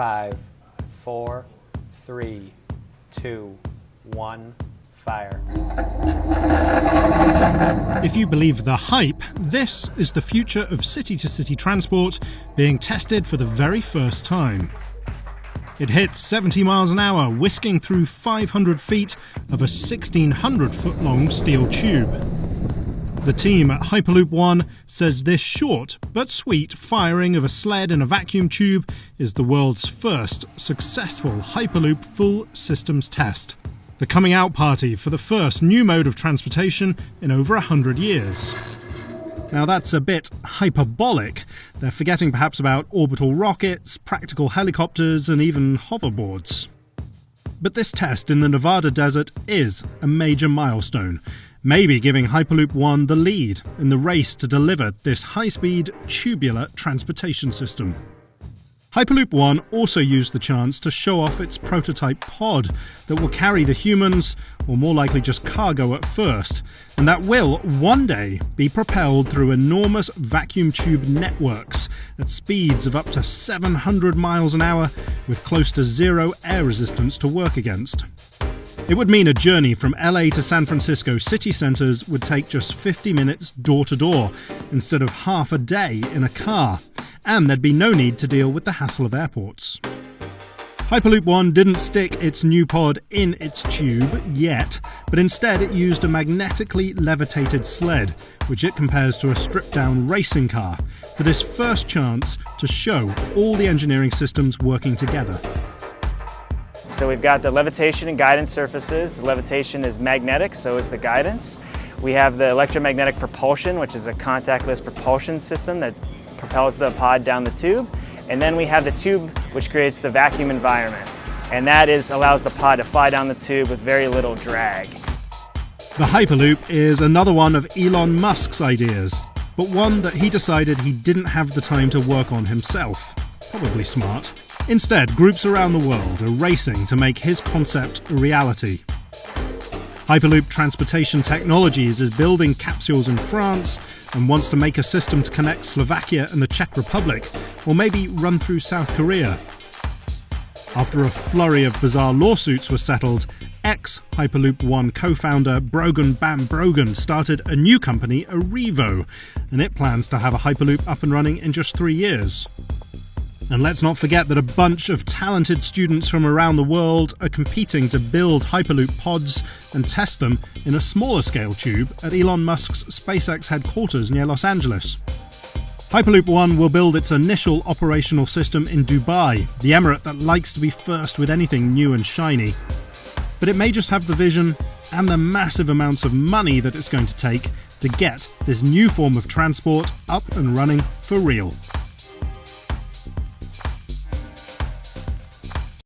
5, 4, 3, 2, 1, fire. If you believe the hype, this is the future of city-to-city transport being tested for the very first time. It hits 70 miles an hour, whisking through 500 feet of a 1,600-foot-long steel tube. The team at Hyperloop One says this short but sweet firing of a sled in a vacuum tube is the world's first successful Hyperloop full systems test. The coming out party for the first new mode of transportation in over 100 years. Now that's a bit hyperbolic. They're forgetting perhaps about orbital rockets, practical helicopters and even hoverboards. But this test in the Nevada desert is a major milestone, maybe giving Hyperloop One the lead in the race to deliver this high-speed tubular transportation system. Hyperloop One also used the chance to show off its prototype pod that will carry the humans, or more likely just cargo at first, and that will one day be propelled through enormous vacuum tube networks at speeds of up to 700 miles an hour with close to zero air resistance to work against. It would mean a journey from LA to San Francisco city centres would take just 50 minutes door to door instead of half a day in a car, and there'd be no need to deal with the hassle of airports. Hyperloop One didn't stick its new pod in its tube yet, but instead it used a magnetically levitated sled, which it compares to a stripped-down racing car, for this first chance to show all the engineering systems working together. So we've got the levitation and guidance surfaces. The levitation is magnetic, so is the guidance. We have the electromagnetic propulsion, which is a contactless propulsion system that propels the pod down the tube. And then we have the tube, which creates the vacuum environment. And that allows the pod to fly down the tube with very little drag. The Hyperloop is another one of Elon Musk's ideas, but one that he decided he didn't have the time to work on himself. Probably smart. Instead, groups around the world are racing to make his concept a reality. Hyperloop Transportation Technologies is building capsules in France and wants to make a system to connect Slovakia and the Czech Republic, or maybe run through South Korea. After a flurry of bizarre lawsuits were settled, ex-Hyperloop One co-founder Brogan Bam Brogan started a new company, Arrivo, and it plans to have a Hyperloop up and running in just 3 years. And let's not forget that a bunch of talented students from around the world are competing to build Hyperloop pods and test them in a smaller scale tube at Elon Musk's SpaceX headquarters near Los Angeles. Hyperloop One will build its initial operational system in Dubai, the emirate that likes to be first with anything new and shiny. But it may just have the vision and the massive amounts of money that it's going to take to get this new form of transport up and running for real.